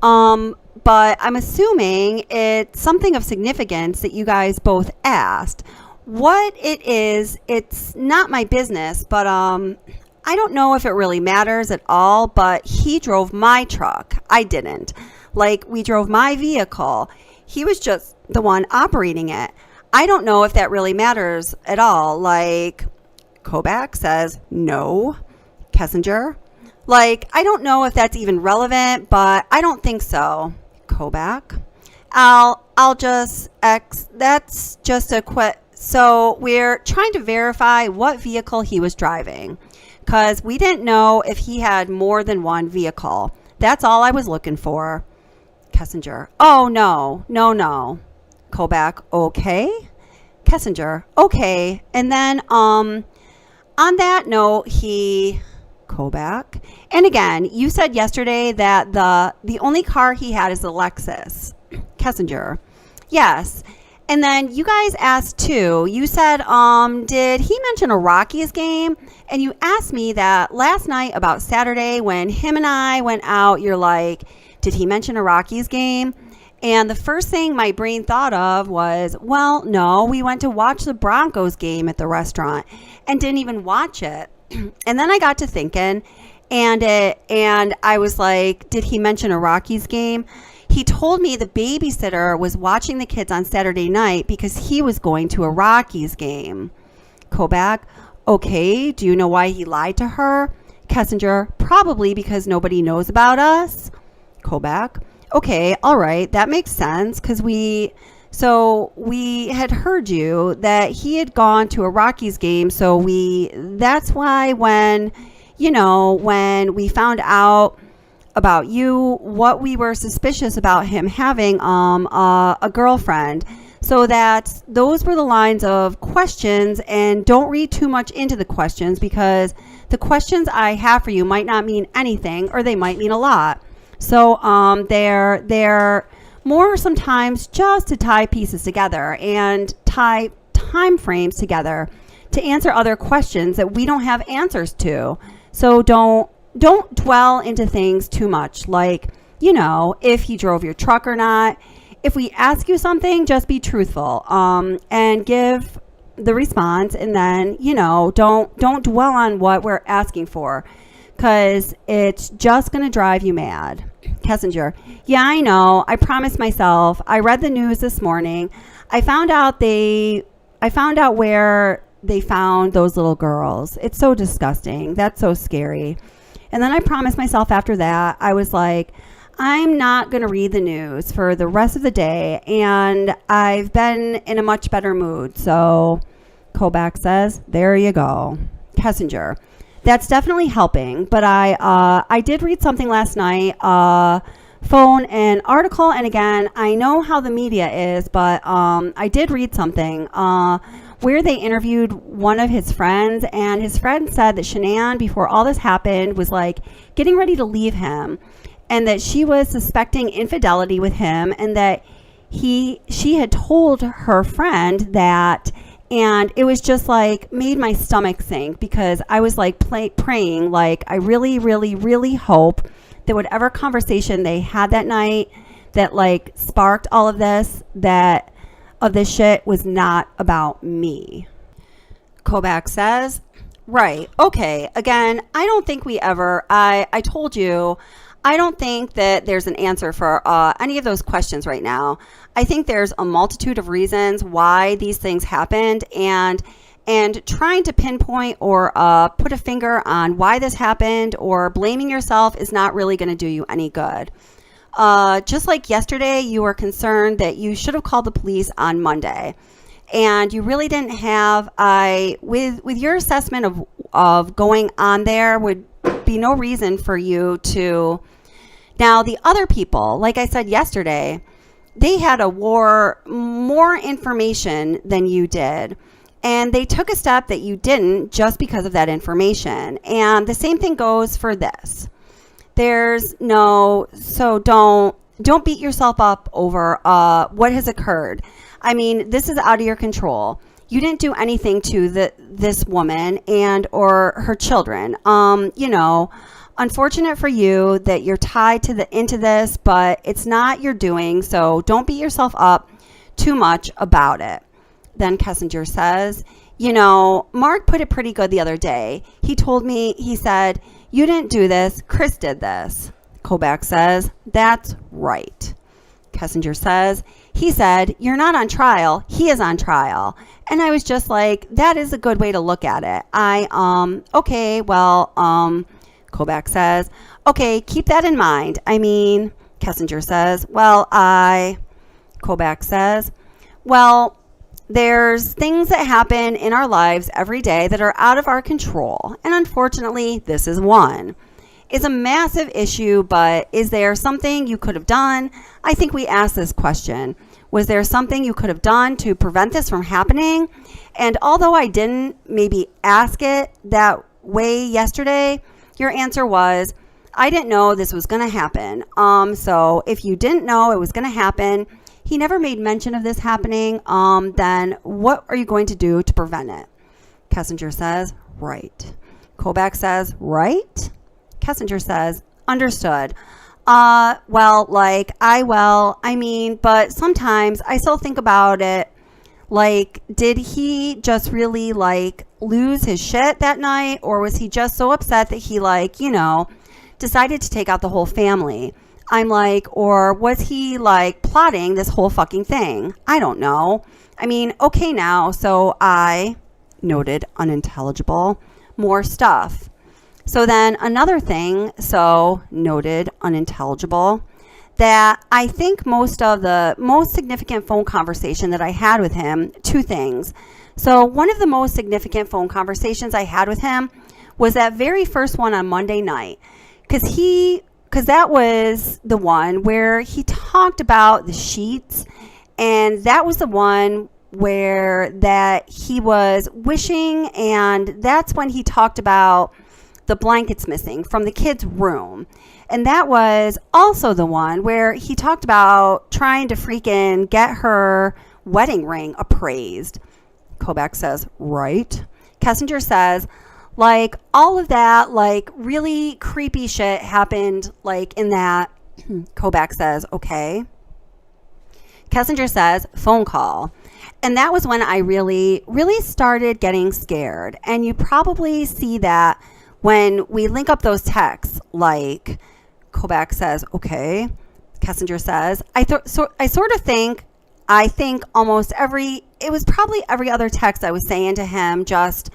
But I'm assuming it's something of significance that you guys both asked. What it is, it's not my business, but I don't know if it really matters at all, but he drove my truck. I didn't. Like, we drove my vehicle. He was just the one operating it. I don't know if that really matters at all. Like, Kobach says, no. Kessinger? Like, I don't know if that's even relevant, but I don't think so. Kobach? I'll just that's just a so we're trying to verify what vehicle he was driving, because we didn't know if he had more than one vehicle. That's all I was looking for. Kessinger. Oh, no. Kobach. Okay. Kessinger. Okay. And then on that note, Kobach. And again, you said yesterday that the only car he had is the Lexus. Kessinger. Yes. And then you guys asked too. You said, did he mention a Rockies game? And you asked me that last night about Saturday when him and I went out. You're like, did he mention a Rockies game? And the first thing my brain thought of was, well, no, we went to watch the Broncos game at the restaurant and didn't even watch it. And then I got to thinking, and I was like, did he mention a Rockies game? He told me the babysitter was watching the kids on Saturday night because he was going to a Rockies game. Kobach. Okay, do you know why he lied to her? Kessinger. Probably because nobody knows about us. Kobach. Okay, all right, that makes sense, because we had heard you that he had gone to a Rockies game, so that's why when we found out about you, what we were suspicious about him having a girlfriend. So those were the lines of questions, and don't read too much into the questions, because the questions I have for you might not mean anything, or they might mean a lot. So they're more sometimes just to tie pieces together and tie time frames together to answer other questions that we don't have answers to. So don't dwell into things too much, like, if he drove your truck or not. If we ask you something, just be truthful and give the response, and then don't dwell on what we're asking for, because it's just going to drive you mad. Kessinger. Yeah, I know. I promised myself. I read the news this morning. I found out I found out where they found those little girls. It's so disgusting. That's so scary. And then I promised myself after that, I was like, I'm not going to read the news for the rest of the day. And I've been in a much better mood. So Kobach says, there you go. Kessinger. That's definitely helping. But I did read something last night, phone an article. And again, I know how the media is, but I did read something where they interviewed one of his friends, and his friend said that Shanann, before all this happened, was like getting ready to leave him, and that she was suspecting infidelity with him, and that she had told her friend that, and it was just like made my stomach sink, because I was like praying, like I really, really, really hope that whatever conversation they had that night that like sparked all of this, that of this shit was not about me. Kobach says, right, okay, again, I don't think we ever, I told you, I don't think that there's an answer for any of those questions right now. I think there's a multitude of reasons why these things happened, and trying to pinpoint or put a finger on why this happened or blaming yourself is not really going to do you any good. Just like yesterday, you were concerned that you should have called the police on Monday, and you really didn't have. With your assessment of going on there, would be no reason for you to. Now, the other people, like I said yesterday, they had more information than you did, and they took a step that you didn't just because of that information. And the same thing goes for this. So don't beat yourself up over what has occurred. I mean, this is out of your control. You didn't do anything to this woman and or her children. Unfortunate for you that you're tied into this, but it's not your doing. So don't beat yourself up too much about it. Then Kessinger says, Mark put it pretty good the other day. He told me, he said, you didn't do this. Chris did this. Kobach says, that's right. Kessinger says, he said, you're not on trial. He is on trial. And I was just like, that is a good way to look at it. Okay, well, Kobach says, okay, keep that in mind. I mean, Kessinger says, Kobach says, well, there's things that happen in our lives every day that are out of our control. And unfortunately, this is one. It's a massive issue, but is there something you could have done? I think we asked this question. Was there something you could have done to prevent this from happening? And although I didn't maybe ask it that way yesterday, your answer was, I didn't know this was going to happen. So if you didn't know it was going to happen, he never made mention of this happening, then what are you going to do to prevent it? Kessinger says, right. Kobach says, right? Kessinger says, understood. But sometimes I still think about it. Like, did he just really lose his shit that night? Or was he just so upset that he decided to take out the whole family? I'm like, or was he plotting this whole fucking thing? I don't know. I mean, okay now. So I noted unintelligible, more stuff. So then another thing, so noted unintelligible, that I think most significant phone conversation that I had with him, two things. So one of the most significant phone conversations I had with him was that very first one on Monday night. Because that was the one where he talked about the sheets, and that was the one where that he was wishing, and that's when he talked about the blankets missing from the kids' room. And that was also the one where he talked about trying to freaking get her wedding ring appraised. Kobach says, right. Kessinger says, all of that, really creepy shit happened, in that. Kobach says, okay. Kessinger says, phone call. And that was when I really, really started getting scared. And you probably see that when we link up those texts, Kobach says, okay. Kessinger says, I think almost every it was probably every other text I was saying to him, just,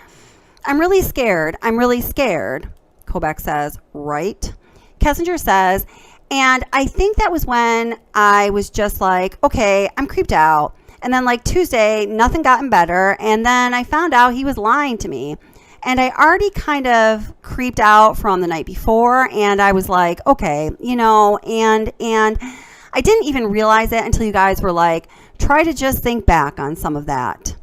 I'm really scared. I'm really scared. Kobach says, right. Kessinger says, and I think that was when I was just like, okay, I'm creeped out. And then like Tuesday, nothing gotten better. And then I found out he was lying to me. And I already kind of creeped out from the night before. And I was like, okay, you know, and I didn't even realize it until you guys were like, try to just think back on some of that.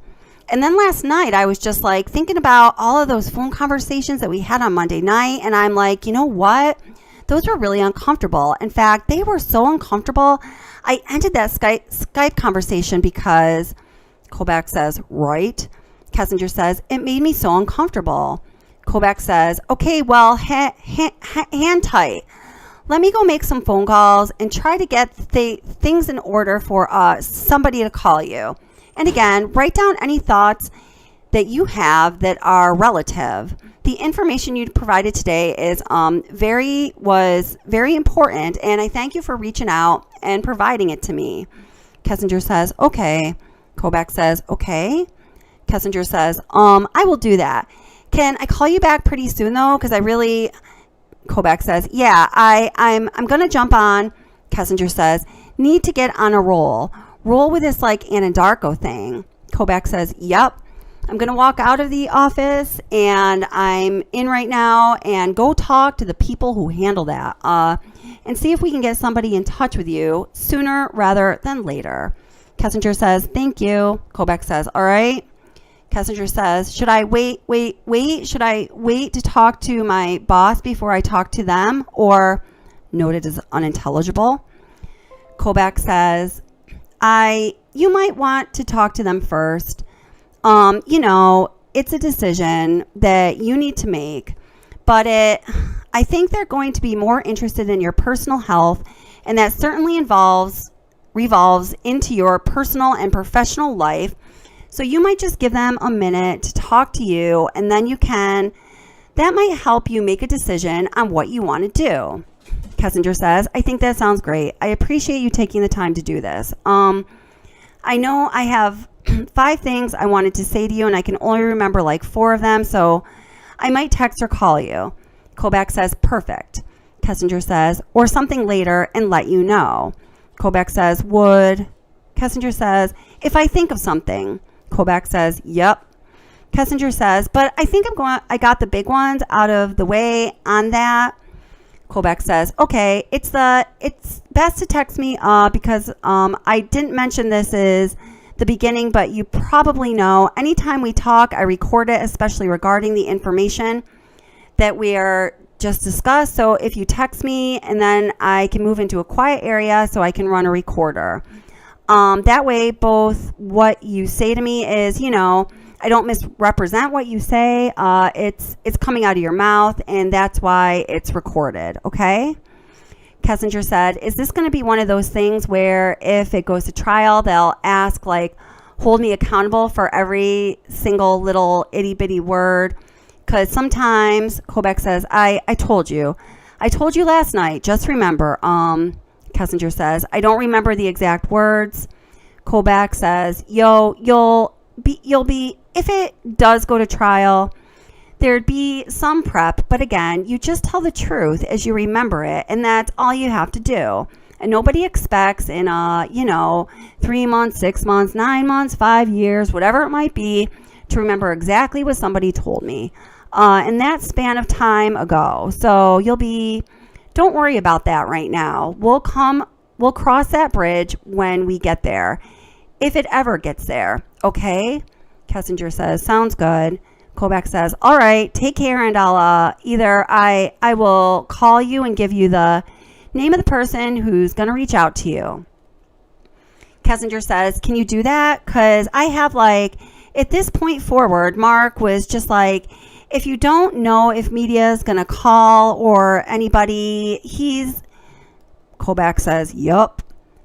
And then last night, I was just like thinking about all of those phone conversations that we had on Monday night. And I'm like, you know what? Those were really uncomfortable. In fact, they were so uncomfortable. I ended that Skype conversation because Kobach says, right. Kessinger says, it made me so uncomfortable. Kobach says, okay, well, hand tight. Let me go make some phone calls and try to get things in order for somebody to call you. And again, write down any thoughts that you have that are relative. The information you provided today is was very important, and I thank you for reaching out and providing it to me. Kessinger says, okay. Kobach says, okay. Kessinger says, I will do that. Can I call you back pretty soon though? Because Kobach says, yeah, I'm gonna jump on. Kessinger says, need to get on a roll with this like Anadarko thing. Kobach says, yep. I'm going to walk out of the office and I'm in right now and go talk to the people who handle that and see if we can get somebody in touch with you sooner rather than later. Kessinger says, thank you. Kobach says, all right. Kessinger says, should I wait? Should I wait to talk to my boss before I talk to them? Or noted as unintelligible. Kobach says, you might want to talk to them first. You know, it's a decision that you need to make, but I think they're going to be more interested in your personal health, and that certainly revolves into your personal and professional life. So you might just give them a minute to talk to you, and then that might help you make a decision on what you want to do. Kessinger says, I think that sounds great. I appreciate you taking the time to do this. I know I have 5 things I wanted to say to you, and I can only remember like 4 of them, so I might text or call you. Kobach says, perfect. Kessinger says, or something later and let you know. Kobach says, would. Kessinger says, if I think of something. Kobach says, yep. Kessinger says, but I think I got the big ones out of the way on that. Kobach says, okay, it's best to text me because I didn't mention this is the beginning, but you probably know anytime we talk, I record it, especially regarding the information that we are just discussed. So if you text me, and then I can move into a quiet area so I can run a recorder. That way, both what you say to me is, you know, I don't misrepresent what you say. It's coming out of your mouth, and that's why it's recorded. Okay. Kessinger said, is this going to be one of those things where if it goes to trial, they'll ask, like, hold me accountable for every single little itty bitty word? Because sometimes, Kobach says, I told you last night, just remember. Kessinger says, I don't remember the exact words. Kobach says, you'll be, if it does go to trial, there'd be some prep, but again, you just tell the truth as you remember it, and that's all you have to do. And nobody expects in 3 months, 6 months, 9 months, 5 years, whatever it might be, to remember exactly what somebody told me in that span of time ago. So don't worry about that right now. We'll cross that bridge when we get there, if it ever gets there. Okay? Kessinger says, sounds good. Kobach says, all right, take care, and I'll either I will call you and give you the name of the person who's going to reach out to you. Kessinger says, can you do that? Because I have at this point forward, Mark was just like, if you don't know if media is going to call or anybody, Kobach says, yup.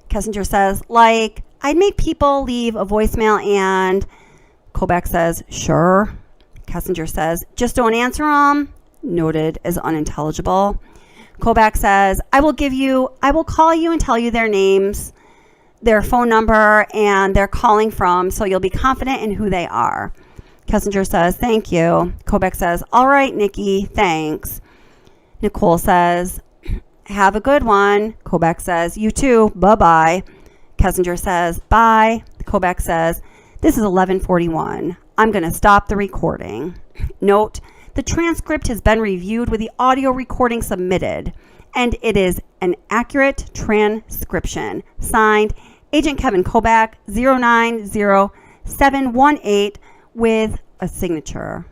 Kessinger says, I'd make people leave a voicemail, and Kobach says, sure. Kessinger says, just don't answer them. Noted as unintelligible. Kobach says, I will call you and tell you their names. their phone number and they're calling from, so you'll be confident in who they are. Kessinger says, thank you. Kobach says, all right, Nikki, thanks. Nichol says, have a good one. Kobach says, you too, bye-bye. Kessinger says, bye. Kobach says, this is 11:41. I'm going to stop the recording. Note, the transcript has been reviewed with the audio recording submitted, and it is an accurate transcription. Signed, Agent Kevin Kobach, 090718, with a signature.